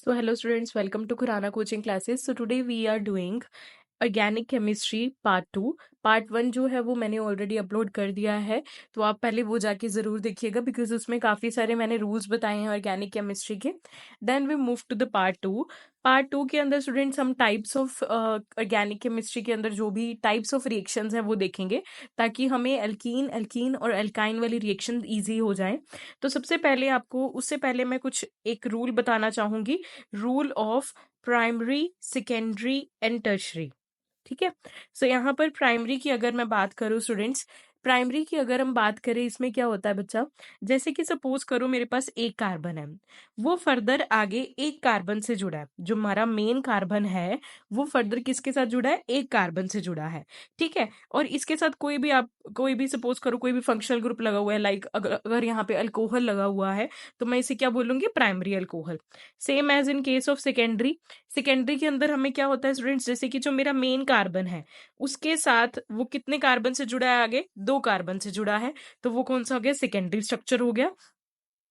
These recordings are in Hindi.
So hello students, welcome to Khurana coaching classes. So today we are doing organic chemistry part 2। Part 1 जो है वो मैंने ऑलरेडी अपलोड कर दिया है, तो आप पहले वो जाके ज़रूर देखिएगा बिकॉज उसमें काफ़ी सारे मैंने रूल्स बताए हैं ऑर्गेनिक केमिस्ट्री के। Then we move to the part 2। Part 2 के अंदर स्टूडेंट्स हम टाइप्स ऑफ ऑर्गेनिक केमिस्ट्री के अंदर जो भी टाइप्स ऑफ रिएक्शंस हैं वो देखेंगे, ताकि हमें एल्कीन एल्कीन और एल्काइन वाली रिएक्शन ईजी हो जाए। तो सबसे पहले आपको, उससे पहले मैं कुछ एक रूल बताना चाहूँगी, rule of primary, secondary and tertiary. ठीक है। सो यहाँ पर प्राइमरी की अगर मैं बात करूँ स्टूडेंट्स, प्राइमरी की अगर हम बात करें, इसमें क्या होता है बच्चा, जैसे कि सपोज करो मेरे पास एक कार्बन है, वो फर्दर आगे एक कार्बन से जुड़ा है। जो हमारा मेन कार्बन है वो फर्दर किसके साथ जुड़ा है, एक कार्बन से जुड़ा है। ठीक है। और इसके साथ कोई भी सपोज करो कोई भी फंक्शनल ग्रुप लगा हुआ है, लाइक अगर यहाँ पे अल्कोहल लगा हुआ है तो मैं इसे क्या बोलूंगी, primary alcohol. Same as in case of secondary. Secondary के अंदर हमें क्या होता है स्टूडेंट्स, जैसे कि जो मेरा मेन कार्बन है उसके साथ वो कितने कार्बन से जुड़ा है, आगे 2 कार्बन से जुड़ा है, तो वो कौन सा हो गया, सेकेंडरी स्ट्रक्चर हो गया।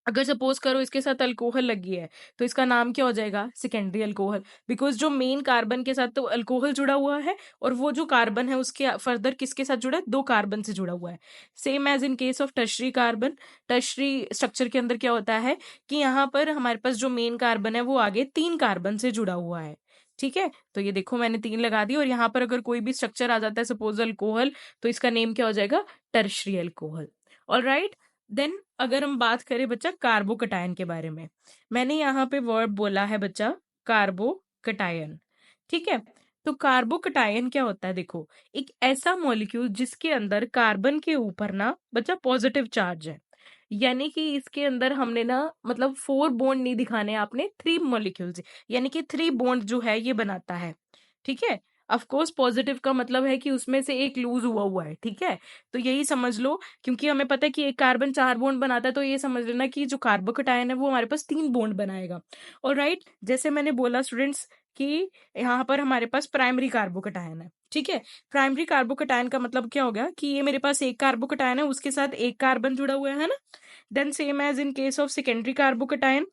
अगर सपोज करो इसके साथ अल्कोहल लगी है तो इसका नाम क्या हो जाएगा, सेकेंडरी अल्कोहल, बिकॉज जो मेन कार्बन के साथ तो अल्कोहल जुड़ा हुआ है और वो जो कार्बन है उसके फर्दर किसके साथ जुड़ा है, 2 कार्बन से जुड़ा हुआ है। Same as in case of tertiary carbon. Tertiary structure के अंदर क्या होता है कि यहाँ पर हमारे पास जो मेन कार्बन है वो आगे 3 कार्बन से जुड़ा हुआ है। ठीक है। तो ये देखो मैंने 3 लगा दी, और यहाँ पर अगर कोई भी स्ट्रक्चर आ जाता है सपोज अल्कोहल, तो इसका नेम क्या हो जाएगा, टर्शरी अल्कोहल। ऑलराइट। देन अगर हम बात करें बच्चा कार्बोकटायन के बारे में, मैंने यहाँ पे वर्ड बोला है बच्चा कार्बोकटायन। ठीक है। तो कार्बोकटायन क्या होता है, देखो एक ऐसा मॉलिक्यूल जिसके अंदर कार्बन के ऊपर ना बच्चा पॉजिटिव चार्ज है, यानी कि इसके अंदर हमने ना मतलब 4 बॉन्ड नहीं दिखाने आपने, 3 मॉलिक्यूल्स, यानी कि 3 बॉन्ड जो है ये बनाता है। ठीक है। ऑफ कोर्स पॉजिटिव का मतलब है कि उसमें से एक लूज हुआ है। ठीक है। तो यही समझ लो, क्योंकि हमें पता है कि एक कार्बन 4 बॉन्ड बनाता है, तो ये समझ लेना कि जो कार्बोकटायन है वो हमारे पास 3 बॉन्ड बनाएगा। और राइट, जैसे मैंने बोला स्टूडेंट्स कि यहाँ पर हमारे पास प्राइमरी कार्बोकटायन है। ठीक है। प्राइमरी कार्बोकटायन का मतलब क्या हो गया कि ये मेरे पास एक कार्बोकटायन है, उसके साथ एक कार्बन जुड़ा हुआ है ना। Then same as in case of secondary carbocation,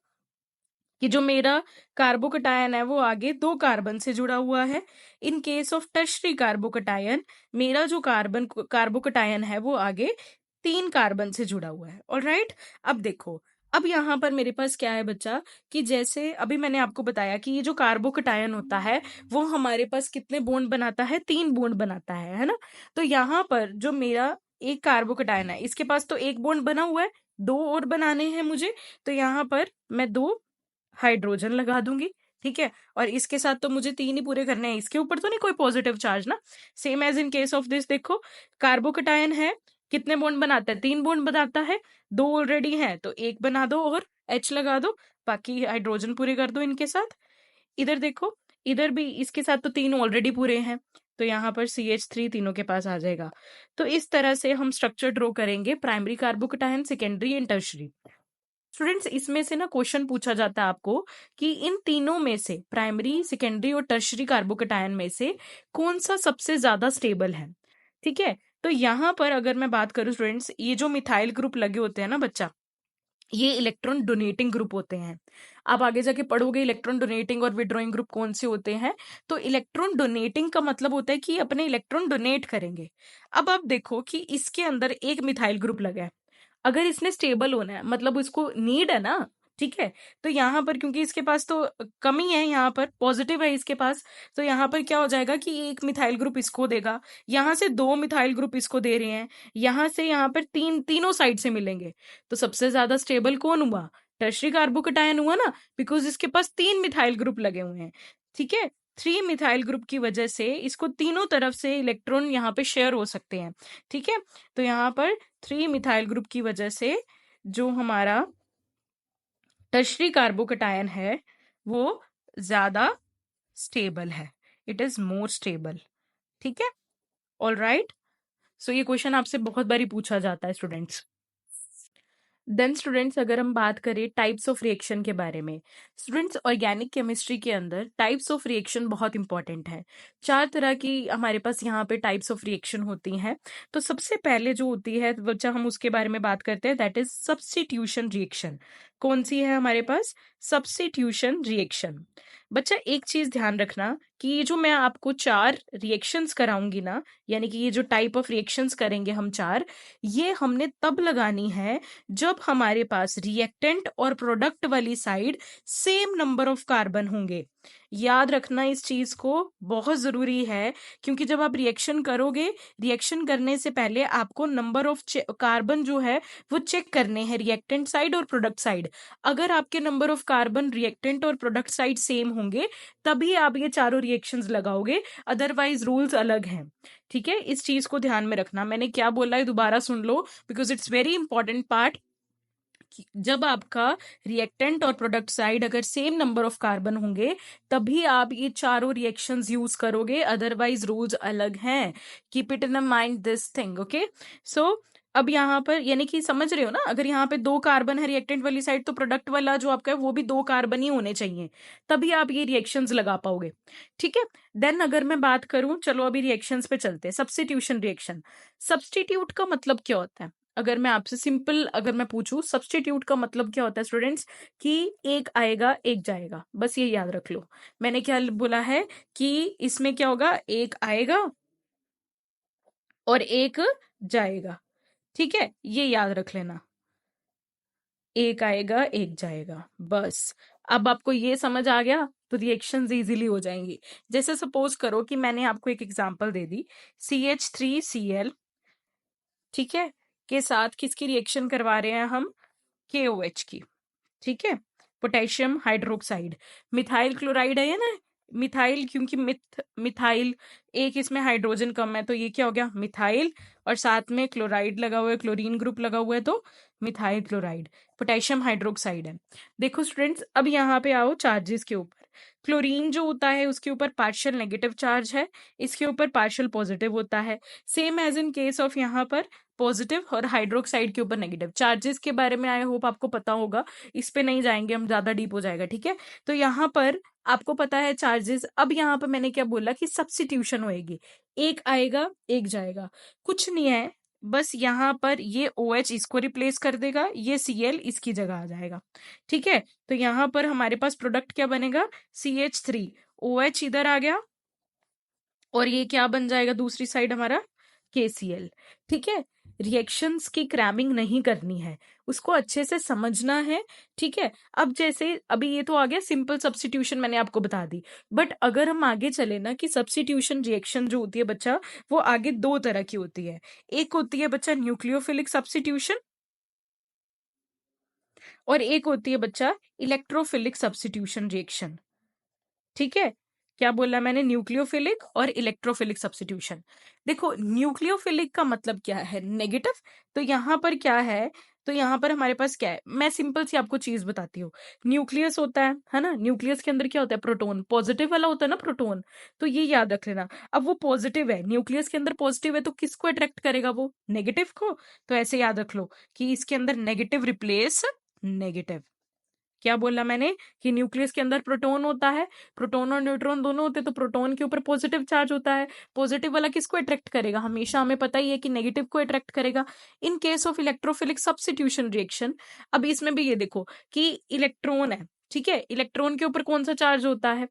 कि जो मेरा कार्बोकटायन है वो आगे 2 कार्बन से जुड़ा हुआ है। इन केस ऑफ टर्शरी कार्बोकटायन, मेरा जो कार्बोकटायन है वो आगे 3 कार्बन से जुड़ा हुआ है। ऑलराइट। अब देखो, अब यहाँ पर मेरे पास क्या है बच्चा, कि जैसे अभी मैंने आपको बताया कि ये जो कार्बोकटायन होता है वो हमारे पास कितने बॉन्ड बनाता है, 3 बॉन्ड बनाता है ना। तो यहाँ पर जो मेरा एक कार्बोकटायन है इसके पास तो एक बॉन्ड बना हुआ है, 2 और बनाने हैं मुझे, तो यहाँ पर मैं 2 हाइड्रोजन लगा दूंगी। ठीक है। और इसके साथ तो मुझे 3 ही पूरे करने हैं, इसके ऊपर तो नहीं कोई पॉजिटिव चार्ज ना। Same as in case of this, देखो कार्बोकटायन है, कितने बॉन्ड बनाता है, 3 बॉन्ड बनाता है, 2 ऑलरेडी हैं तो एक बना दो और H लगा दो, बाकी हाइड्रोजन पूरे कर दो इनके साथ। इधर देखो, इधर भी इसके साथ तो 3 ऑलरेडी पूरे हैं, तो यहाँ पर CH3 तीनों के पास आ जाएगा। तो इस तरह से हम स्ट्रक्चर ड्रॉ करेंगे primary carbocation, secondary and tertiary. Students इसमें से ना क्वेश्चन पूछा जाता है आपको कि इन तीनों में से, प्राइमरी, सेकेंडरी और टर्शरी कार्बोकटायन में से कौन सा सबसे ज्यादा स्टेबल है। ठीक है। तो यहाँ पर अगर मैं बात करूं स्टूडेंट्स, ये जो मिथाइल ग्रुप लगे होते हैं ना बच्चा, ये इलेक्ट्रॉन डोनेटिंग ग्रुप होते हैं। आप आगे जाके पढ़ोगे इलेक्ट्रॉन डोनेटिंग और विड्रॉइंग ग्रुप कौन से होते हैं। तो इलेक्ट्रॉन डोनेटिंग का मतलब होता है कि अपने इलेक्ट्रॉन डोनेट करेंगे। अब आप देखो कि इसके अंदर एक मिथाइल ग्रुप लगा है, अगर इसने स्टेबल होना है मतलब उसको नीड है ना। ठीक है। तो यहाँ पर क्योंकि इसके पास तो कमी है, यहाँ पर पॉजिटिव है इसके पास, तो यहाँ पर क्या हो जाएगा कि एक मिथाइल ग्रुप इसको देगा, यहाँ से 2 मिथाइल ग्रुप इसको दे रहे हैं, यहाँ से यहाँ पर तीनों साइड से मिलेंगे। तो सबसे ज्यादा स्टेबल कौन हुआ, टर्शरी कार्बोकटायन हुआ ना, बिकॉज इसके पास 3 मिथाइल ग्रुप लगे हुए हैं। ठीक है। 3 मिथाइल ग्रुप की वजह से इसको तीनों तरफ से इलेक्ट्रॉन यहाँ पे शेयर हो सकते हैं। ठीक है। तो यहाँ पर 3 मिथाइल ग्रुप की वजह से जो हमारा टर्शरी कार्बोकटायन है वो ज्यादा स्टेबल है, इट इज मोर स्टेबल। ठीक है। All right. सो ये क्वेश्चन आपसे बहुत बारी पूछा जाता है स्टूडेंट्स। देन स्टूडेंट्स अगर हम बात करें टाइप्स ऑफ रिएक्शन के बारे में, स्टूडेंट्स ऑर्गेनिक केमिस्ट्री के अंदर टाइप्स ऑफ रिएक्शन बहुत इंपॉर्टेंट है। 4 तरह की हमारे पास यहाँ पे टाइप्स ऑफ रिएक्शन होती हैं। तो सबसे पहले जो होती है बच्चा, हम उसके बारे में बात करते हैं, दैट इज सब्स्टिट्यूशन रिएक्शन। कौन सी है हमारे पास? Substitution reaction. बच्चा एक चीज ध्यान रखना कि ये जो मैं आपको 4 रिएक्शंस कराऊंगी ना, यानी कि ये जो टाइप ऑफ रिएक्शंस करेंगे हम 4, ये हमने तब लगानी है जब हमारे पास रिएक्टेंट और प्रोडक्ट वाली side same number of carbon होंगे। याद रखना इस चीज को, बहुत जरूरी है, क्योंकि जब आप रिएक्शन करोगे, रिएक्शन करने से पहले आपको नंबर ऑफ कार्बन जो है वो चेक करने हैं, रिएक्टेंट साइड और प्रोडक्ट साइड। अगर आपके नंबर ऑफ कार्बन रिएक्टेंट और प्रोडक्ट साइड सेम होंगे तभी आप ये चारों रिएक्शंस लगाओगे, अदरवाइज रूल्स अलग हैं। ठीक है, इस चीज को ध्यान में रखना। मैंने क्या बोला है दोबारा सुन लो, because it's very important part. जब आपका रिएक्टेंट और प्रोडक्ट साइड अगर सेम नंबर ऑफ कार्बन होंगे तभी आप ये चारों रिएक्शंस यूज करोगे, अदरवाइज रूल्स अलग हैं। Keep it in mind this thing, okay. So अब यहाँ पर यानी कि समझ रहे हो ना, अगर यहाँ पे 2 कार्बन है रिएक्टेंट वाली साइड तो प्रोडक्ट वाला जो आपका है वो भी 2 कार्बन ही होने चाहिए, तभी आप ये रिएक्शंस लगा पाओगे। ठीक है, देन अगर मैं बात करूं, चलो अभी रिएक्शंस पे चलते हैं। सब्स्टिट्यूशन रिएक्शन, सब्स्टिट्यूट का मतलब क्या होता है? अगर मैं आपसे सिंपल अगर मैं पूछूं सब्स्टिट्यूट का मतलब क्या होता है स्टूडेंट्स, कि एक आएगा एक जाएगा, बस ये याद रख लो। मैंने क्या बोला है कि इसमें क्या होगा, एक आएगा और एक जाएगा। ठीक है, ये याद रख लेना, एक आएगा एक जाएगा, बस। अब आपको ये समझ आ गया तो रिएक्शंस इजीली हो जाएंगी। जैसे सपोज करो कि मैंने आपको एक एग्जांपल दे दी, CH3Cl, ठीक है, के साथ किसकी रिएक्शन करवा रहे हैं हम? KOH की। ठीक है, पोटेशियम हाइड्रोक्साइड, मिथाइल क्लोराइड है ना, मिथाइल, क्योंकि मिथाइल एक इसमें हाइड्रोजन कम है तो ये क्या हो गया, मिथाइल, और साथ में क्लोराइड लगा हुआ है, क्लोरीन ग्रुप लगा हुआ है तो मिथाइल क्लोराइड, पोटेशियम हाइड्रोक्साइड है। देखो स्टूडेंट्स, अब यहाँ पे आओ चार्जेस के ऊपर। क्लोरीन जो होता है उसके ऊपर पार्शियल नेगेटिव चार्ज है, इसके ऊपर पार्शियल पॉजिटिव होता है, same as in case of यहाँ पर पॉजिटिव, और हाइड्रोक्साइड के ऊपर नेगेटिव। चार्जेस के बारे में आई होप आपको पता होगा, इस पे नहीं जाएंगे हम, ज्यादा डीप हो जाएगा। ठीक है, तो यहाँ पर आपको पता है चार्जेस। अब यहाँ पर मैंने क्या बोला कि सब्स्टिट्यूशन होएगी, एक आएगा एक जाएगा, कुछ नहीं है, बस यहाँ पर ये OH इसको रिप्लेस कर देगा, ये Cl इसकी जगह आ जाएगा। ठीक है, तो यहाँ पर हमारे पास प्रोडक्ट क्या बनेगा, CH3, OH इधर आ गया, और ये क्या बन जाएगा दूसरी साइड हमारा, KCl। ठीक है, रिएक्शंस की क्रैमिंग नहीं करनी है, उसको अच्छे से समझना है। ठीक है, अब जैसे अभी ये तो आ गया सिंपल सब्स्टिट्यूशन, मैंने आपको बता दी। बट अगर हम आगे चले ना, कि सब्स्टिट्यूशन रिएक्शन जो होती है बच्चा, वो आगे 2 तरह की होती है। एक होती है बच्चा न्यूक्लियोफिलिक सब्स्टिट्यूशन, और एक होती है बच्चा इलेक्ट्रोफिलिक सब्स्टिट्यूशन रिएक्शन। ठीक है, क्या बोला मैंने, न्यूक्लियोफिलिक और इलेक्ट्रोफिलिक सब्स्टिट्यूशन। देखो न्यूक्लियोफिलिक का मतलब क्या है, नेगेटिव। तो यहाँ पर क्या है, तो यहाँ पर हमारे पास क्या है, मैं सिंपल सी आपको चीज बताती हूँ। न्यूक्लियस होता है ना, न्यूक्लियस के अंदर क्या होता है, प्रोटॉन, पॉजिटिव वाला होता है ना प्रोटॉन, तो ये याद रख लेना। अब वो पॉजिटिव है, न्यूक्लियस के अंदर पॉजिटिव है, तो किसको अट्रैक्ट करेगा वो, नेगेटिव को। तो ऐसे याद रख लो कि इसके अंदर नेगेटिव रिप्लेस नेगेटिव। क्या बोला मैंने, कि न्यूक्लियस के अंदर प्रोटॉन होता है, प्रोटॉन और न्यूट्रॉन दोनों होते हैं, तो प्रोटॉन के ऊपर पॉजिटिव चार्ज होता है, पॉजिटिव वाला किसको अट्रैक्ट करेगा, हमेशा हमें पता ही है कि नेगेटिव को अट्रैक्ट करेगा। इन case of electrophilic substitution reaction, अब इसमें भी ये देखो कि इलेक्ट्रॉन है, ठीक है, इलेक्ट्रॉन के ऊपर कौन सा चार्ज होता है,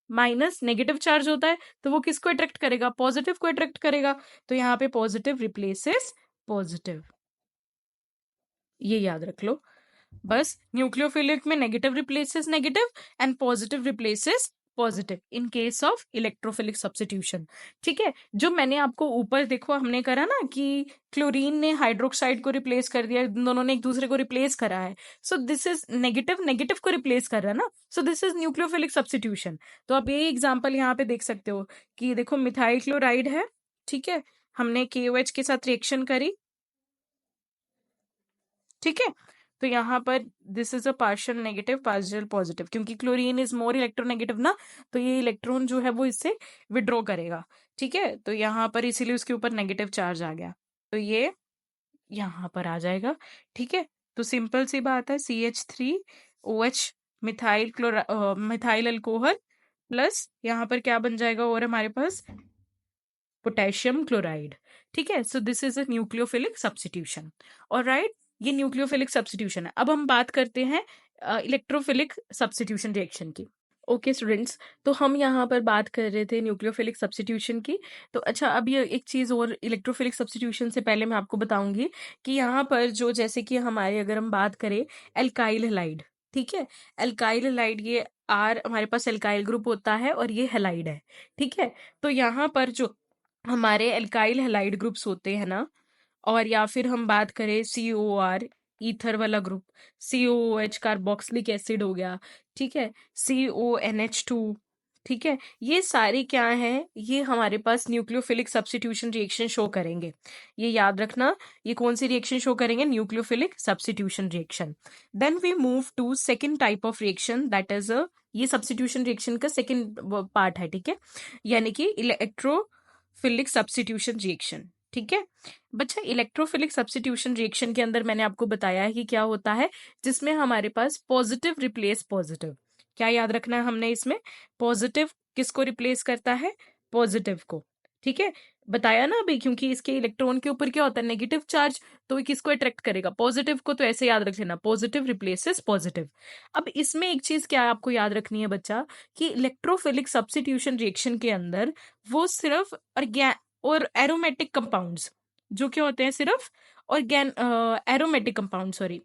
माइनस, नेगेटिव चार्ज होता है, तो वो किसको अट्रैक्ट करेगा, पॉजिटिव को अट्रैक्ट करेगा। तो यहाँ पे पॉजिटिव रिप्लेसेस पॉजिटिव, ये याद रख लो। बस न्यूक्लियोफिलिक में negative replaces negative and positive replaces positive in case of electrophilic substitution. ठीक है, जो मैंने आपको ऊपर देखो हमने करा ना कि क्लोरीन ने हाइड्रोक्साइड को रिप्लेस कर दिया, दोनों ने एक दूसरे को रिप्लेस करा है, so this is negative, negative को रिप्लेस कर रहा है ना, सो दिस इज न्यूक्लियोफिलिक सब्स्टिट्यूशन। तो आप ये एग्जांपल यहाँ पे देख सकते हो कि देखो मिथाइल क्लोराइड है, ठीक है, हमने KOH के साथ रिएक्शन करी, ठीक है, तो यहाँ पर this is a partial negative partial positive, क्योंकि क्लोरीन इज मोर इलेक्ट्रोनेगेटिव ना, तो ये इलेक्ट्रॉन जो है वो इससे विड्रॉ करेगा। ठीक है, तो यहाँ पर इसीलिए उसके ऊपर नेगेटिव चार्ज आ गया, तो ये यहाँ पर आ जाएगा। ठीक है, तो सिंपल सी बात है, CH3OH, मिथाइल अल्कोहल, प्लस यहाँ पर क्या बन जाएगा और हमारे पास पोटेशियम क्लोराइड। ठीक है, so this is a nucleophilic substitution. Alright, ये न्यूक्लियोफिलिक सब्स्टिट्यूशन है। अब हम बात करते हैं इलेक्ट्रोफिलिक सब्स्टिट्यूशन रिएक्शन की। ओके स्टूडेंट्स, तो हम यहाँ पर बात कर रहे थे न्यूक्लियोफिलिक सब्स्टिट्यूशन की। तो अच्छा, अब ये एक चीज़ और, इलेक्ट्रोफिलिक सब्स्टिट्यूशन से पहले मैं आपको बताऊंगी कि यहाँ पर जो, जैसे कि हमारे, अगर हम बात करें एल्काइल हैलाइड, ठीक है, एल्काइल हैलाइड, ये आर हमारे पास एल्काइल ग्रुप होता है और ये हैलाइड है, ठीक है। तो यहाँ पर जो हमारे एल्काइल हैलाइड ग्रुप्स होते हैं ना, और या फिर हम बात करें COR, ईथर वाला ग्रुप, COOH कार्बोक्सिलिक एसिड हो गया, ठीक है, CONH2, ठीक है, ये सारे क्या हैं, ये हमारे पास न्यूक्लियोफिलिक सब्स्टिट्यूशन रिएक्शन शो करेंगे। ये याद रखना, ये कौन सी रिएक्शन शो करेंगे, nucleophilic substitution reaction. Then we move to second type of reaction, that is ये सब्स्टिट्यूशन रिएक्शन का सेकेंड पार्ट है, ठीक है, यानी कि इलेक्ट्रोफिलिक सब्स्टिट्यूशन रिएक्शन, ठीक है। बच्चा, इलेक्ट्रोफिलिक सब्स्टिट्यूशन रिएक्शन के अंदर मैंने आपको बताया है कि क्या होता है, जिसमें हमारे पास पॉजिटिव रिप्लेस पॉजिटिव। क्या याद रखना है हमने इसमें, पॉजिटिव किसको रिप्लेस करता है, पॉजिटिव को, ठीक है, बताया ना अभी, क्योंकि इसके इलेक्ट्रॉन के ऊपर क्या होता है, नेगेटिव चार्ज, तो ये किसको अट्रैक्ट करेगा, पॉजिटिव को। तो ऐसे याद रख लेना, पॉजिटिव रिप्लेसेस पॉजिटिव। अब इसमें एक चीज क्या आपको याद रखनी है बच्चा, कि इलेक्ट्रोफिलिक सब्स्टिट्यूशन रिएक्शन के अंदर वो सिर्फ और एरोमेटिक कंपाउंड्स, जो क्या होते हैं, सिर्फ organ aromatic compound, sorry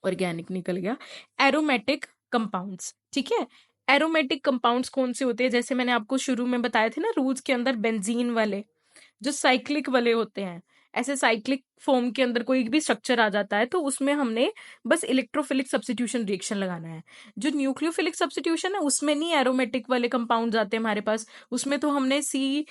organic निकल गया, एरोमेटिक कंपाउंड्स, ठीक है। एरोमेटिक कंपाउंड्स कौन से होते हैं, जैसे मैंने आपको शुरू में बताए थे ना रूल्स के अंदर, बेंजीन वाले, जो साइक्लिक वाले होते हैं, ऐसे साइक्लिक फॉर्म के अंदर कोई भी स्ट्रक्चर आ जाता है तो उसमें हमने बस इलेक्ट्रोफिलिक सब्स्टिट्यूशन रिएक्शन लगाना है। जो न्यूक्लियोफिलिक सब्स्टिट्यूशन है उसमें नहीं एरोमेटिक वाले कंपाउंड आते हैं हमारे पास, उसमें तो हमने C+O+R,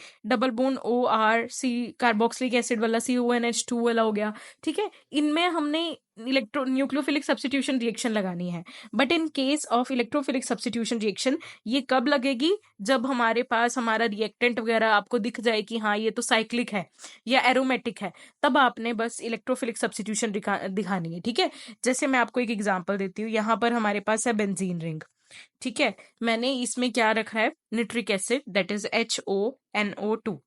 कार्बोक्सिलिक एसिड वाला, CONH2 वाला हो गया, ठीक है, इनमें हमने न्यूक्लियोफिलिक सब्स्टिट्यूशन रिएक्शन लगानी है। But in case of electrophilic substitution reaction ये कब लगेगी, जब हमारे पास हमारा रिएक्टेंट वगैरह आपको दिख जाए कि हाँ ये तो साइक्लिक है या एरोमेटिक है, तब आपने बस इलेक्ट्रोफिलिक सब्स्टिट्यूशन दिखानी है, ठीक है। जैसे मैं आपको एक एग्जांपल देती हूँ, यहाँ पर हमारे पास है बेंजीन रिंग, ठीक है, मैंने इसमें क्या रखा है, nitric acid, that is HONO2,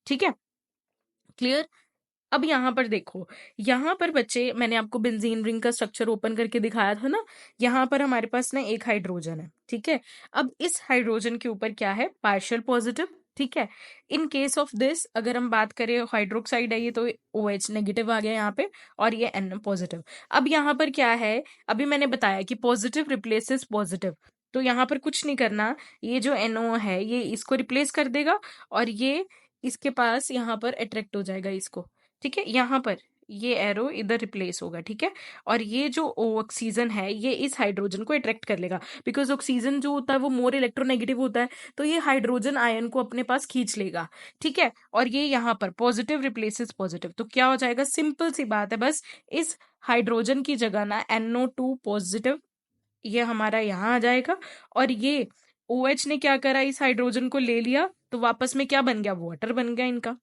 ठीक है, क्लियर। अब यहाँ पर देखो, यहाँ पर बच्चे मैंने आपको बेंजीन रिंग का स्ट्रक्चर ओपन करके दिखाया था ना, यहाँ पर हमारे पास ना एक हाइड्रोजन है, ठीक है। अब इस हाइड्रोजन के ऊपर क्या है, पार्शियल पॉजिटिव, ठीक है। इन केस ऑफ दिस अगर हम बात करें, हाइड्रोक्साइड है ये, तो OH नेगेटिव आ गया यहाँ पे, और ये N पॉजिटिव। अब यहाँ पर क्या है, अभी मैंने बताया कि पॉजिटिव रिप्लेसेस पॉजिटिव, तो यहाँ पर कुछ नहीं करना, ये जो NO है ये इसको रिप्लेस कर देगा, और ये इसके पास यहाँ पर अट्रैक्ट हो जाएगा इसको, ठीक है, यहाँ पर ये एरो इधर रिप्लेस होगा, ठीक है, और ये जो ऑक्सीजन है ये इस हाइड्रोजन को अट्रैक्ट कर लेगा, बिकॉज ऑक्सीजन जो होता है वो मोर इलेक्ट्रोनेगेटिव होता है, तो ये हाइड्रोजन आयन को अपने पास खींच लेगा, ठीक है, और ये यहाँ पर पॉजिटिव रिप्लेसेस पॉजिटिव, तो क्या हो जाएगा, सिंपल सी बात है, बस इस हाइड्रोजन की जगह ना NO2 पॉजिटिव ये हमारा यहाँ आ जाएगा, और ये OH ने क्या करा, इस हाइड्रोजन को ले लिया, तो वापस में क्या बन गया, वाटर बन गया इनका,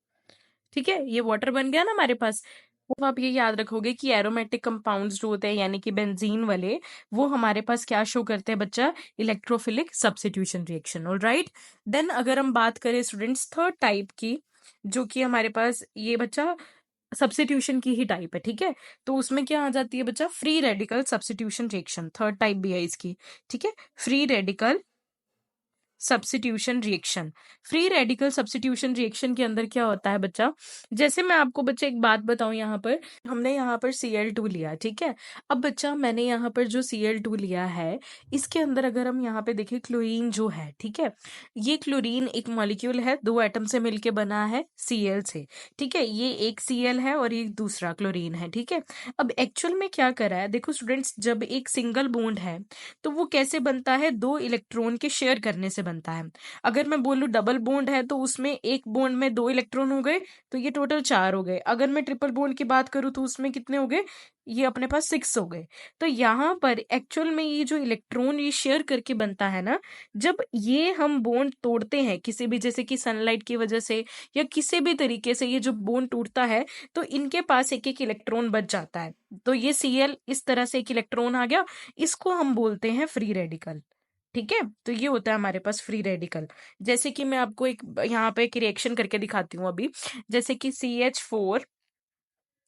ठीक है, ये वाटर बन गया ना हमारे पास। तो आप ये याद रखोगे कि एरोमेटिक कंपाउंड्स जो होते हैं, यानी कि बेंजीन वाले, वो हमारे पास क्या शो करते हैं बच्चा, electrophilic substitution reaction, alright. Then अगर हम बात करें स्टूडेंट्स थर्ड टाइप की, जो कि हमारे पास ये बच्चा सब्स्टिट्यूशन की ही टाइप है, ठीक है, तो उसमें क्या आ जाती है बच्चा, free radical substitution reaction, third type भी है इसकी, ठीक है, free radical substitution reaction. Free radical substitution reaction के अंदर क्या होता है बच्चा, जैसे मैं आपको बच्चा एक बात बताऊं, यहाँ पर हमने यहाँ पर Cl2 लिया, ठीक है। अब बच्चा मैंने यहाँ पर जो Cl2 लिया है, इसके अंदर अगर हम यहाँ पे देखें, क्लोरीन जो है, ठीक है, ये क्लोरीन एक मॉलिक्यूल है, दो एटम से मिलके बना है Cl से, ठीक है, ये एक Cl है और ये दूसरा क्लोरीन है, ठीक है। अब एक्चुअल में क्या करा है, देखो स्टूडेंट्स, जब एक सिंगल बॉन्ड है तो वो कैसे बनता है, दो इलेक्ट्रॉन के शेयर करने से बनता है। अगर मैं बोलूं डबल बॉन्ड है तो उसमें एक बॉन्ड में दो इलेक्ट्रॉन हो गए, तो ये टोटल 4 हो गए। अगर मैं ट्रिपल बॉन्ड की बात करूं तो उसमें कितने हो गए, ये अपने पास 6 हो गए। तो यहाँ पर एक्चुअल में ये जो इलेक्ट्रॉन ये शेयर करके बनता है ना, जब ये हम बॉन्ड तोड़ते हैं किसी भी, जैसे कि सनलाइट की वजह से या किसी भी तरीके से ये जो बॉन्ड टूटता है, तो इनके पास एक एक इलेक्ट्रॉन बच जाता है, तो ये Cl इस तरह से एक इलेक्ट्रॉन आ गया, इसको हम बोलते हैं फ्री रेडिकल, ठीक है। तो ये होता है हमारे पास फ्री रेडिकल। जैसे कि मैं आपको एक यहाँ पे एक रिएक्शन करके दिखाती हूँ अभी, जैसे कि CH4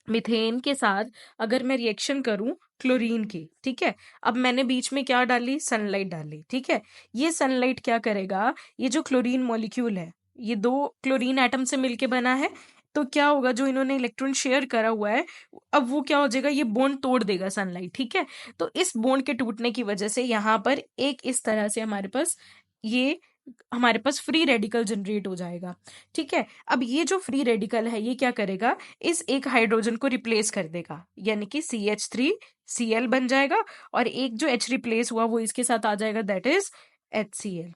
मीथेन के साथ अगर मैं रिएक्शन करूं क्लोरीन की, ठीक है, अब मैंने बीच में क्या डाली, सनलाइट डाली, ठीक है, ये सनलाइट क्या करेगा, ये जो क्लोरीन मॉलिक्यूल है, ये दो क्लोरीन एटम से मिलके बना है, तो क्या होगा, जो इन्होंने इलेक्ट्रॉन शेयर करा हुआ है, अब वो क्या हो जाएगा, ये बॉन्ड तोड़ देगा सनलाइट, ठीक है। तो इस बॉन्ड के टूटने की वजह से यहाँ पर एक इस तरह से हमारे पास फ्री रेडिकल जनरेट हो जाएगा, ठीक है। अब ये जो फ्री रेडिकल है, ये क्या करेगा, इस एक हाइड्रोजन को रिप्लेस कर देगा, यानी कि CH3Cl बन जाएगा, और एक जो H रिप्लेस हुआ वो इसके साथ आ जाएगा, that is HCl।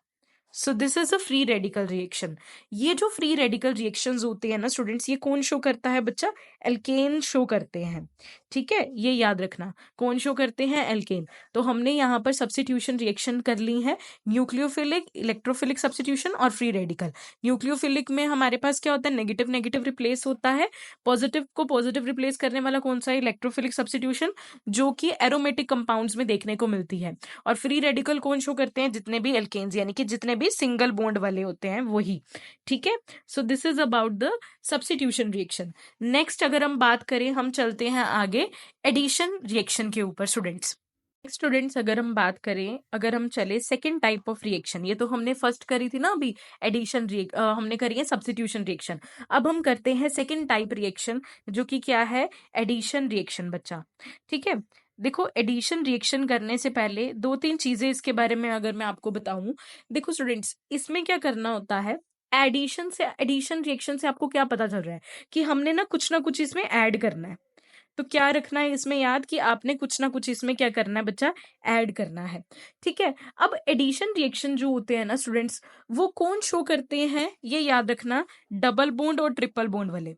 So this is a free radical reaction. ये जो फ्री रेडिकल रिएक्शंस होते हैं ना स्टूडेंट्स, ये कौन शो करता है बच्चा, एल्केन शो करते हैं, ठीक है, ये याद रखना, कौन शो करते हैं, एल्केन। तो हमने यहाँ पर सब्स्टिट्यूशन रिएक्शन कर ली है, न्यूक्लियोफिलिक, इलेक्ट्रोफिलिक सब्स्टिट्यूशन और फ्री रेडिकल। न्यूक्लियोफिलिक में हमारे पास क्या होता है, नेगेटिव नेगेटिव रिप्लेस होता है, पॉजिटिव को पॉजिटिव रिप्लेस करने वाला कौन सा है, इलेक्ट्रोफिलिक सब्स्टिट्यूशन, जो कि एरोमेटिक कंपाउंड्स में देखने को मिलती है। और फ्री रेडिकल कौन शो करते हैं, जितने भी एल्केन्स, यानी कि जितने भी सिंगल बॉन्ड वाले होते हैं वही, ठीक है। So this is about the substitution reaction. Next अगर हम बात करें, हम चलते हैं आगे एडिशन रिएक्शन के ऊपर स्टूडेंट्स अगर हम बात करें, अगर हम चले सेकेंड टाइप ऑफ रिएक्शन, ये तो हमने फर्स्ट करी थी ना अभी, हमने करी है सब्स्टिट्यूशन रिएक्शन। अब हम करते हैं सेकेंड टाइप रिएक्शन, जो कि क्या है, एडिशन रिएक्शन बच्चा, ठीक है। देखो, एडिशन रिएक्शन करने से पहले दो तीन चीजें इसके बारे में अगर मैं आपको बताऊं, देखो स्टूडेंट्स, इसमें क्या करना होता है, एडिशन रिएक्शन से आपको क्या पता चल रहा है, कि हमने ना कुछ इसमें ऐड करना है। तो क्या रखना है इसमें याद, कि आपने कुछ ना कुछ इसमें क्या करना है बच्चा, ऐड करना है, ठीक है। अब एडिशन रिएक्शन जो होते हैं ना स्टूडेंट्स, वो कौन शो करते हैं, ये याद रखना, डबल बॉन्ड और ट्रिपल बॉन्ड वाले।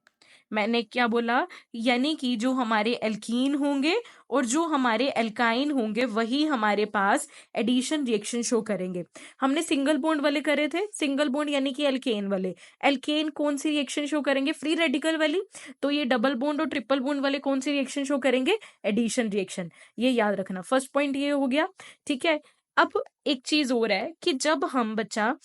मैंने क्या बोला, यानी कि जो हमारे एल्कीन होंगे और जो हमारे एल्काइन होंगे, वही हमारे पास एडिशन रिएक्शन शो करेंगे। हमने सिंगल बॉन्ड वाले करे थे, सिंगल बॉन्ड यानी कि एल्केन वाले, एल्केन कौन सी रिएक्शन शो करेंगे, फ्री रेडिकल वाली। तो ये डबल बॉन्ड और ट्रिपल बॉन्ड वाले कौन सी रिएक्शन शो करेंगे, एडिशन रिएक्शन। ये याद रखना, फर्स्ट पॉइंट ये हो गया, ठीक है। अब एक चीज और है कि जब हम बच्चा,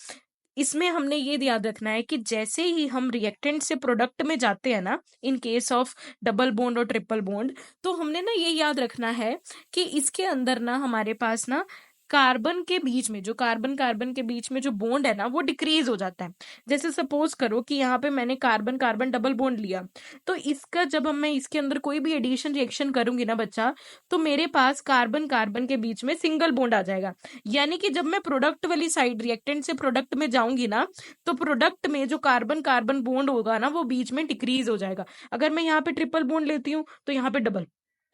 इसमें हमने ये याद रखना है कि जैसे ही हम रिएक्टेंट से प्रोडक्ट में जाते हैं ना, इन केस ऑफ डबल बॉन्ड और ट्रिपल बॉन्ड, तो हमने ना ये याद रखना है कि इसके अंदर ना हमारे पास ना कार्बन के बीच में, जो कार्बन कार्बन के बीच में जो बॉन्ड है ना, वो डिक्रीज हो जाता है। जैसे सपोज करो कि यहाँ पे मैंने कार्बन कार्बन डबल बॉन्ड लिया, तो इसका जब मैं इसके अंदर कोई भी एडिशन रिएक्शन करूंगी ना बच्चा, तो मेरे पास कार्बन कार्बन के बीच में सिंगल बॉन्ड आ जाएगा। यानी कि जब मैं प्रोडक्ट वाली साइड, रिएक्टेंट से प्रोडक्ट में जाऊंगी ना, तो प्रोडक्ट में जो कार्बन कार्बन बॉन्ड होगा ना, वो बीच में डिक्रीज हो जाएगा। अगर मैं यहाँ पे ट्रिपल बॉन्ड लेती हूँ, तो यहाँ पे डबल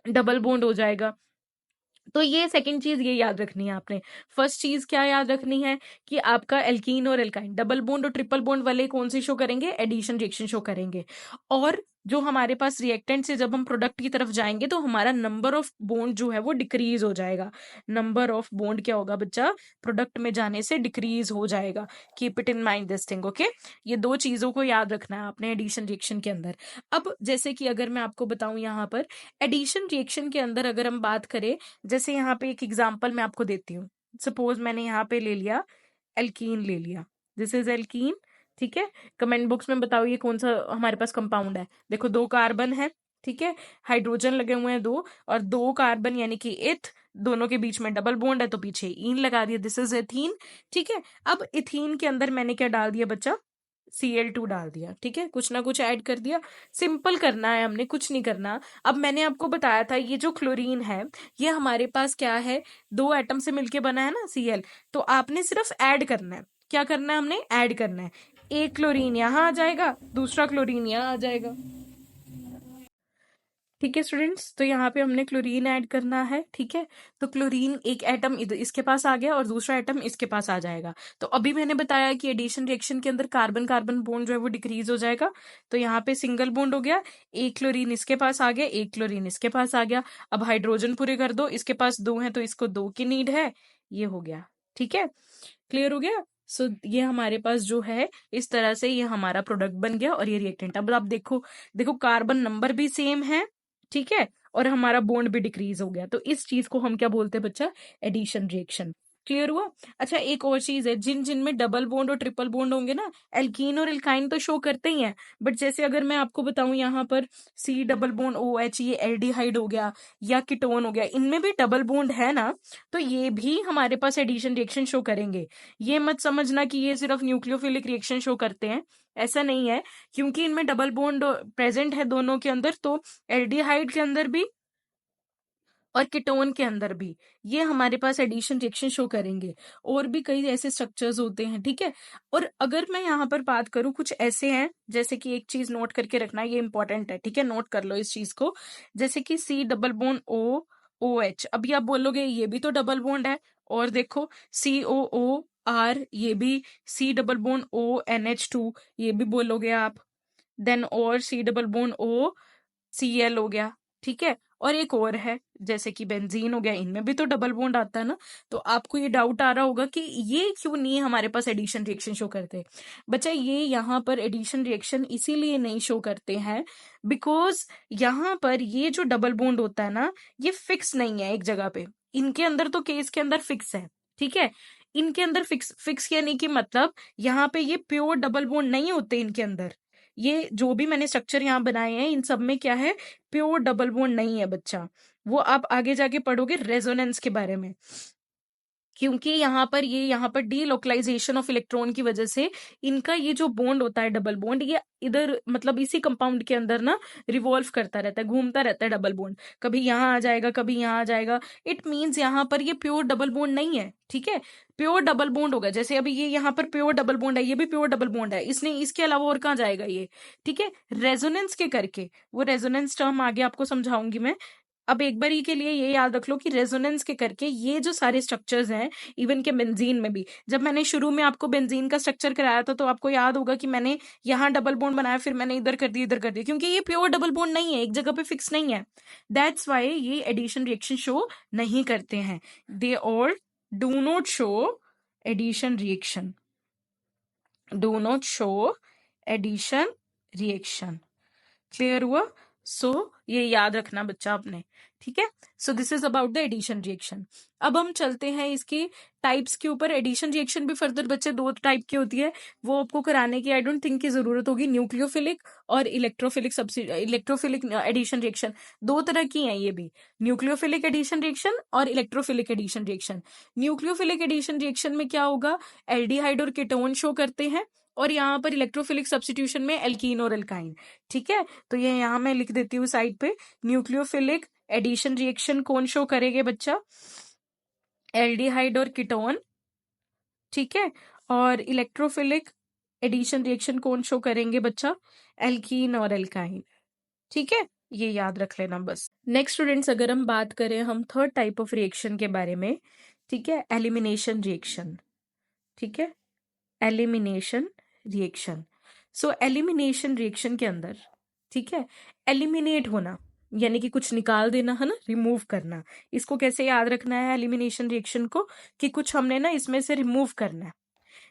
डबल बॉन्ड हो जाएगा। तो ये सेकंड चीज ये याद रखनी है आपने। फर्स्ट चीज क्या याद रखनी है, कि आपका एल्कीन और एल्काइन, डबल बॉन्ड और ट्रिपल बॉन्ड वाले कौन सी शो करेंगे, एडिशन रिएक्शन शो करेंगे। और जो हमारे पास रिएक्टेंट से जब हम प्रोडक्ट की तरफ जाएंगे, तो हमारा नंबर ऑफ बॉन्ड जो है वो डिक्रीज हो जाएगा। नंबर ऑफ बॉन्ड क्या होगा बच्चा, प्रोडक्ट में जाने से डिक्रीज हो जाएगा। Keep it in mind this thing, okay. ये दो चीजों को याद रखना है आपने एडिशन रिएक्शन के अंदर। अब जैसे कि अगर मैं आपको बताऊं, यहाँ पर एडिशन रिएक्शन के अंदर अगर हम बात करें, जैसे यहाँ पे एक एग्जांपल मैं आपको देती हूँ। सपोज मैंने यहाँ पे ले लिया, एल्कीन ले लिया, दिस इज एल्कीन, ठीक है। कमेंट बॉक्स में बताओ ये कौन सा हमारे पास कंपाउंड है। देखो, दो कार्बन है, ठीक है, हाइड्रोजन लगे हुए हैं दो, और दो कार्बन यानी कि इथ, दोनों के बीच में डबल बॉन्ड है, तो पीछे ईन लगा दिया, दिस इज एथीन, ठीक है। अब इथीन के अंदर मैंने क्या डाल दिया बच्चा, Cl2 डाल दिया, ठीक है, कुछ ना कुछ ऐड कर दिया। सिंपल करना है हमने, कुछ नहीं करना। अब मैंने आपको बताया था, ये जो क्लोरीन है, ये हमारे पास क्या है, दो एटम से मिलके बना है ना, Cl। तो आपने सिर्फ ऐड करना है, क्या करना है, हमने ऐड करना है। एक क्लोरीन यहाँ आ जाएगा, दूसरा क्लोरीन यहाँ आ जाएगा, ठीक है स्टूडेंट्स। तो यहाँ पे हमने क्लोरीन ऐड करना है, ठीक है। तो क्लोरीन एक एटम इधर इसके पास आ गया, और दूसरा एटम इसके पास आ जाएगा। तो अभी मैंने बताया कि एडिशन रिएक्शन के अंदर कार्बन कार्बन बॉन्ड जो है वो डिक्रीज हो जाएगा। तो यहाँ पे सिंगल बॉन्ड हो गया, एक क्लोरीन इसके पास आ गया, एक क्लोरीन इसके पास आ गया। अब हाइड्रोजन पूरे कर दो, इसके पास दो है तो इसको दो की नीड है, ये हो गया, ठीक है, क्लियर हो गया। सो ये हमारे पास जो है, इस तरह से ये हमारा प्रोडक्ट बन गया, और ये रिएक्टेंट। अब आप देखो, देखो कार्बन नंबर भी सेम है, ठीक है, और हमारा बॉन्ड भी डिक्रीज हो गया। तो इस चीज को हम क्या बोलते हैं बच्चा, एडिशन रिएक्शन। क्लियर हुआ? अच्छा, एक और चीज है, जिन जिन में डबल बॉन्ड और ट्रिपल बॉन्ड होंगे ना, एल्कीन और एल्काइन तो शो करते ही हैं, बट जैसे अगर मैं आपको बताऊं यहाँ पर C double bond O H, ये एल्डिहाइड हो गया या कीटोन हो गया, इनमें भी डबल बॉन्ड है ना, तो ये भी हमारे पास एडिशन रिएक्शन शो करेंगे। ये मत समझना कि ये सिर्फ न्यूक्लियोफिलिक रिएक्शन शो करते हैं, ऐसा नहीं है, क्योंकि इनमें डबल बॉन्ड प्रेजेंट है दोनों के अंदर, तो एल्डिहाइड के अंदर भी और कीटोन के अंदर भी ये हमारे पास एडिशन रिएक्शन शो करेंगे। और भी कई ऐसे स्ट्रक्चर्स होते हैं, ठीक है। और अगर मैं यहाँ पर बात करूं, कुछ ऐसे हैं, जैसे कि एक चीज नोट करके रखना, ये इंपॉर्टेंट है, ठीक है, नोट कर लो इस चीज को। जैसे कि C double bond O O H, अभी आप बोलोगे ये भी तो डबल बॉन्ड है, और देखो सी ओ ओ आर, ये भी C double bond O N H two, ये भी बोलोगे आप। देन और C double bond O C L हो गया, ठीक है। और एक और है जैसे कि बेंजीन हो गया, इनमें भी तो डबल बॉन्ड आता है ना। तो आपको ये डाउट आ रहा होगा कि ये क्यों नहीं हमारे पास एडिशन रिएक्शन शो करते। बच्चा, ये यहाँ पर एडिशन रिएक्शन इसीलिए नहीं शो करते हैं बिकॉज यहाँ पर ये जो डबल बॉन्ड होता है ना, ये फिक्स नहीं है एक जगह पे। इनके अंदर तो केस के अंदर फिक्स है, ठीक है। इनके अंदर फिक्स फिक्स यानी कि मतलब यहाँ पे ये प्योर डबल बॉन्ड नहीं होते इनके अंदर। ये जो भी मैंने स्ट्रक्चर यहाँ बनाए हैं, इन सब में क्या है, प्योर डबल बॉन्ड नहीं है बच्चा। वो आप आगे जाके पढ़ोगे रेजोनेंस के बारे में, क्योंकि यहाँ पर डीलोकलाइजेशन ऑफ इलेक्ट्रॉन की वजह से इनका ये जो बॉन्ड होता है डबल बॉन्ड, ये इधर मतलब इसी कंपाउंड के अंदर ना रिवॉल्व करता रहता है, घूमता रहता है डबल बॉन्ड, कभी यहाँ आ जाएगा कभी यहाँ आ जाएगा। इट मीन्स यहाँ पर ये प्योर डबल बॉन्ड नहीं है, ठीक है। प्योर डबल बॉन्ड होगा, जैसे अभी ये यहाँ पर प्योर डबल बॉन्ड है, ये भी प्योर डबल बॉन्ड है, इसने इसके अलावा और कहाँ जाएगा ये, ठीक है। रेजोनेंस के करके, वो रेजोनेंस टर्म आगे आपको समझाऊंगी मैं। अब एक बार के लिए ये याद रख लो कि रेजोनेंस के करके ये जो सारे स्ट्रक्चर्स हैं, इवन के बेंजीन में भी, जब मैंने शुरू में आपको बेंजीन का स्ट्रक्चर कराया था तो आपको याद होगा कि मैंने यहाँ डबल बॉन्ड बनाया, फिर मैंने इधर कर दिया इधर कर दिया, क्योंकि ये प्योर डबल बॉन्ड नहीं है, एक जगह पे फिक्स नहीं है। दैट्स वाई ये एडिशन रिएक्शन शो नहीं करते हैं। They all do not show addition reaction, do not show addition reaction. Clear हुआ? सो ये याद रखना बच्चा आपने, ठीक है। So this is about the addition reaction. अब हम चलते हैं इसकी टाइप्स के ऊपर। एडिशन रिएक्शन भी फर्दर बच्चे दो टाइप की होती है, वो आपको कराने की आई डोंट थिंक की जरूरत होगी। न्यूक्लियोफिलिक और इलेक्ट्रोफिलिक एडिशन रिएक्शन, दो तरह की हैं ये भी, न्यूक्लियोफिलिक एडिशन रिएक्शन और electrophilic addition reaction. Nucleophilic addition reaction में क्या होगा, एल्डिहाइड और कीटोन शो करते हैं, और यहाँ पर इलेक्ट्रोफिलिक सब्स्टिट्यूशन में एल्कीन और एल्काइन, ठीक है। तो ये यहाँ मैं लिख देती हूँ साइड पे। न्यूक्लियोफिलिक एडिशन रिएक्शन कौन शो करेंगे बच्चा, एल्डिहाइड और कीटोन, ठीक है। और इलेक्ट्रोफिलिक एडिशन रिएक्शन कौन शो करेंगे बच्चा, एल्कीन और एल्काइन, ठीक है। ये याद रख लेना बस। नेक्स्ट स्टूडेंट्स, अगर हम बात करें हम थर्ड टाइप ऑफ रिएक्शन के बारे में, ठीक है, एलिमिनेशन रिएक्शन, ठीक है, एलिमिनेशन रिएक्शन। सो एलिमिनेशन रिएक्शन के अंदर, ठीक है, एलिमिनेट होना यानी कि कुछ निकाल देना है ना, रिमूव करना। इसको कैसे याद रखना है एलिमिनेशन रिएक्शन को, कि कुछ हमने ना इसमें से रिमूव करना है।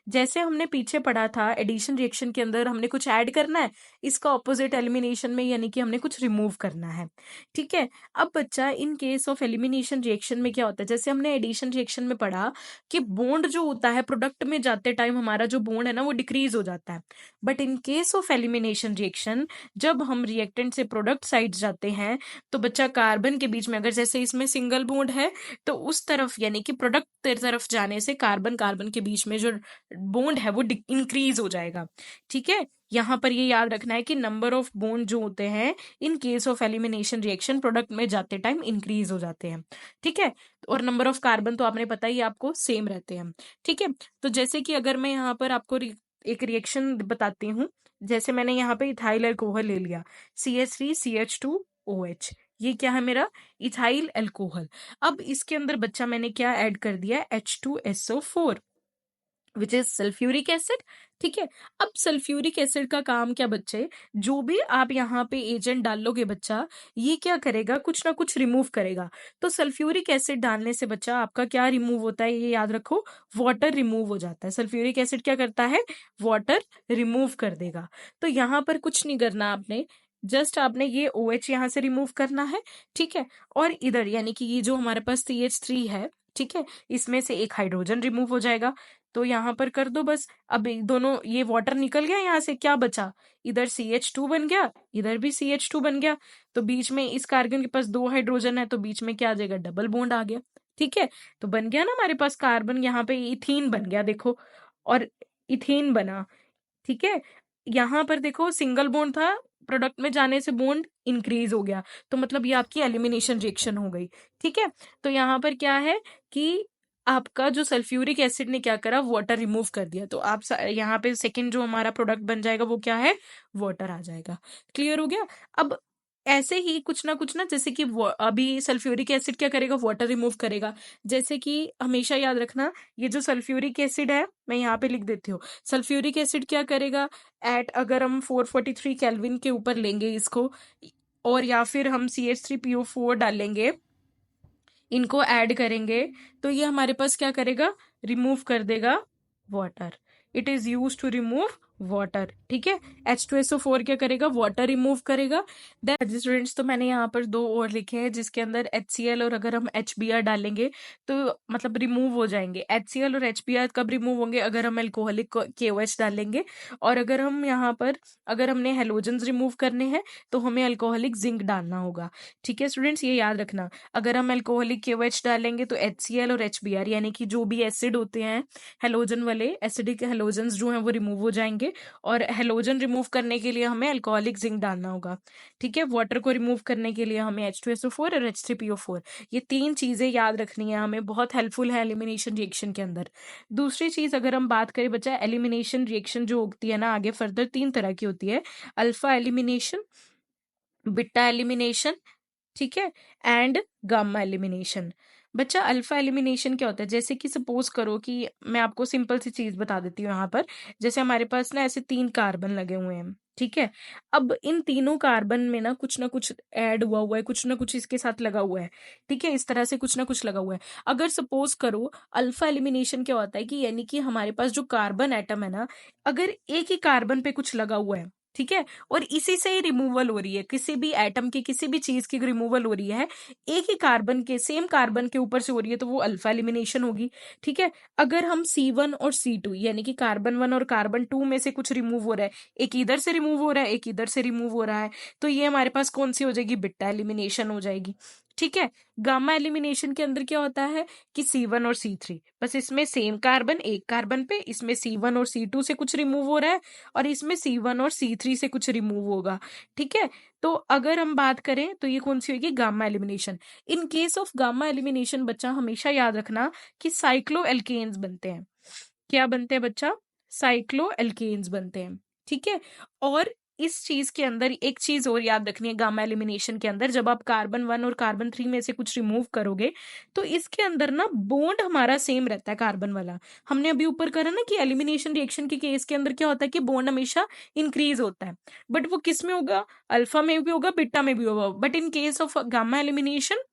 जैसे हमने पीछे पढ़ा था एडिशन रिएक्शन के अंदर हमने कुछ ऐड करना है, इसका ऑपोजिट एलिमिनेशन में यानी कि हमने कुछ रिमूव करना है, ठीक है। अब बच्चा, इन केस ऑफ एलिमिनेशन रिएक्शन में क्या होता है, जैसे हमने एडिशन रिएक्शन में पढ़ा कि बॉन्ड जो होता है प्रोडक्ट में जाते टाइम हमारा जो बॉन्ड है ना वो डिक्रीज हो जाता है। But in case of elimination reaction, जब हम रिएक्टेंट से प्रोडक्ट साइड जाते हैं तो बच्चा कार्बन के बीच में, अगर जैसे इसमें सिंगल बॉन्ड है तो उस तरफ यानी कि प्रोडक्ट तरफ जाने से कार्बन कार्बन के बीच में जो बॉन्ड है वो इंक्रीज हो जाएगा, ठीक है। यहां पर ये याद रखना है कि नंबर ऑफ बॉन्ड जो होते हैं इन case of elimination reaction product में जाते टाइम इंक्रीज हो जाते हैं, ठीक है। और नंबर ऑफ कार्बन तो आपने पता ही आपको सेम रहते हैं, ठीक है। तो जैसे कि अगर मैं यहाँ पर आपको एक रिएक्शन बताती हूँ, जैसे मैंने यहाँ पे इथाइल अल्कोहल ले लिया, CH3CH2OH, ये क्या है मेरा, इथाइल अल्कोहल। अब इसके अंदर बच्चा मैंने क्या ऐड कर दिया, H2SO4 which is sulphuric acid, ठीक है। अब सल्फ्यूरिक एसिड का काम क्या बच्चे, जो भी आप यहाँ पे एजेंट डालोगे बच्चा, ये क्या करेगा, कुछ ना कुछ रिमूव करेगा। तो सल्फ्यूरिक एसिड डालने से बच्चा आपका क्या रिमूव होता है, ये याद रखो, वाटर रिमूव हो जाता है। सल्फ्यूरिक एसिड क्या करता है, वाटर रिमूव कर देगा। तो यहाँ पर कुछ नहीं करना आपने, जस्ट आपने ये OH यहाँ से रिमूव करना है, ठीक है। और इधर यानी कि ये जो हमारे पास CH3 है, ठीक है, इसमें से एक हाइड्रोजन रिमूव हो जाएगा, तो यहाँ पर कर दो बस। अब दोनों ये वाटर निकल गया, यहाँ से क्या बचा, इधर CH2 बन गया, इधर भी CH2 बन गया, तो बीच में इस कार्बन के पास 2 हाइड्रोजन है, तो बीच में क्या आ जाएगा, डबल बॉन्ड आ गया। ठीक है, तो बन गया ना हमारे पास कार्बन, यहाँ पे इथीन बन गया देखो, और इथेन बना। ठीक है, यहाँ पर देखो सिंगल बॉन्ड था, प्रोडक्ट में जाने से बॉन्ड इंक्रीज हो गया, तो मतलब ये आपकी एलिमिनेशन रिएक्शन हो गई। ठीक है, तो यहाँ पर क्या है कि आपका जो सल्फ्यूरिक एसिड ने क्या करा, वाटर रिमूव कर दिया, तो आप यहाँ पे सेकंड जो हमारा प्रोडक्ट बन जाएगा वो क्या है, वाटर आ जाएगा। क्लियर हो गया। अब ऐसे ही कुछ ना जैसे कि अभी सल्फ्यूरिक एसिड क्या करेगा, वाटर रिमूव करेगा। जैसे कि हमेशा याद रखना, ये जो सल्फ्यूरिक एसिड है, मैं यहाँ पे लिख देती हूँ, सल्फ्यूरिक एसिड क्या करेगा, अगर हम 443 केल्विन के ऊपर लेंगे इसको, और या फिर हम CH3PO4 डालेंगे, इनको ऐड करेंगे, तो ये हमारे पास क्या करेगा, रिमूव कर देगा water. It is use to remove water. ठीक है, H2SO4 क्या करेगा, वाटर रिमूव करेगा। देन स्टूडेंट्स, तो मैंने यहाँ पर 2 और लिखे हैं जिसके अंदर HCl और अगर हम HBr डालेंगे तो मतलब रिमूव हो जाएंगे। HCl और HBr कब रिमूव होंगे, अगर हम एल्कोहलिक KOH डालेंगे, और अगर हम यहाँ पर अगर हमने हेलोजन्स रिमूव करने हैं तो हमें अल्कोहलिक जिंक डालना होगा। ठीक है स्टूडेंट्स, ये याद रखना, अगर हम एल्कोहलिक KOH डालेंगे तो HCl और HBr यानी कि जो भी एसिड होते हैं हेलोजन वाले, एसिडिक हेलोजन्स जो हैं वो रिमूव हो जाएंगे, और हेलोजन रिमूव करने के लिए हमें अल्कोहलिक जिंक डालना होगा। ठीक है, वाटर को रिमूव करने के लिए हमें H2SO4 और H3PO4, ये 3 चीजें याद रखनी है हमें, बहुत हेल्पफुल है एलिमिनेशन रिएक्शन के अंदर। दूसरी चीज अगर हम बात करें बच्चा, एलिमिनेशन रिएक्शन जो होती है ना आगे फर्दर 3 तरह की होती है, अल्फा एलिमिनेशन, बीटा एलिमिनेशन, ठीक है, एंड गामा एलिमिनेशन। बच्चा अल्फा एलिमिनेशन क्या होता है, जैसे कि सपोज करो कि मैं आपको सिंपल सी चीज बता देती हूँ यहाँ पर, जैसे हमारे पास ना ऐसे 3 कार्बन लगे हुए हैं। ठीक है, अब इन तीनों कार्बन में ना कुछ ऐड हुआ हुआ है, कुछ ना कुछ इसके साथ लगा हुआ है। ठीक है, इस तरह से कुछ ना कुछ लगा हुआ है। अगर सपोज करो अल्फा एलिमिनेशन क्या होता है कि यानी कि हमारे पास जो कार्बन एटम है ना, अगर एक ही कार्बन पे कुछ लगा हुआ है, ठीक है, और इसी से ही रिमूवल हो रही है, किसी भी एटम की किसी भी चीज की रिमूवल हो रही है, एक ही कार्बन के सेम कार्बन के ऊपर से हो रही है, तो वो अल्फा एलिमिनेशन होगी। ठीक है, अगर हम C1 और C2 यानी कि कार्बन 1 और कार्बन 2 में से कुछ रिमूव हो रहा है, एक इधर से रिमूव हो रहा है, एक इधर से रिमूव हो रहा है, तो ये हमारे पास कौन सी हो जाएगी, बिट्टा एलिमिनेशन हो जाएगी। ठीक है, गामा एलिमिनेशन के अंदर क्या होता है कि C1 और C3, बस इसमें सेम कार्बन, एक कार्बन पे इसमें C1 और C2 से कुछ रिमूव हो रहा है, और इसमें C1 और C3 से कुछ रिमूव होगा। ठीक है, तो अगर हम बात करें तो ये कौन सी होगी, gamma elimination. In case of gamma elimination बच्चा हमेशा याद रखना कि साइक्लो एल्केन्स बनते हैं। क्या बनते हैं बच्चा, साइक्लो एल्केन्स बनते हैं। ठीक है, और इस चीज के अंदर एक चीज और याद रखनी है, गामा एलिमिनेशन के अंदर जब आप कार्बन 1 और कार्बन 3 में से कुछ रिमूव करोगे तो इसके अंदर ना बॉन्ड हमारा सेम रहता है, कार्बन वाला। हमने अभी ऊपर करा ना कि एलिमिनेशन रिएक्शन के केस के अंदर क्या होता है कि बॉन्ड हमेशा इंक्रीज होता है, बट वो किस में होगा, अल्फा में भी होगा, बीटा में भी होगा, but in case of gamma elimination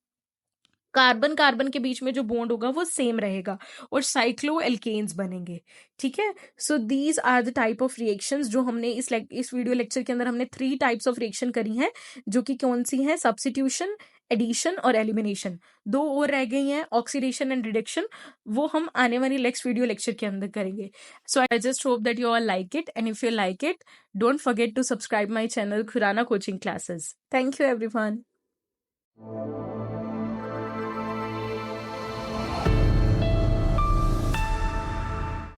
carbon carbon के बीच में जो बॉन्ड होगा वो सेम रहेगा, और साइक्लो एल्केन्स बनेंगे। ठीक है, so these are the type of reactions जो हमने इस वीडियो लेक्चर के अंदर हमने 3 टाइप्स ऑफ रिएक्शन करी हैं, जो कि कौन सी हैं, सब्स्टिट्यूशन, एडिशन और एलिमिनेशन। 2 और रह गई हैं, ऑक्सीडेशन एंड रिडक्शन, वो हम आने वाली नेक्स्ट वीडियो लेक्चर के अंदर करेंगे। So I just hope that you all like it, and if you like it don't forget to subscribe my channel Khurana coaching classes. Thank you everyone.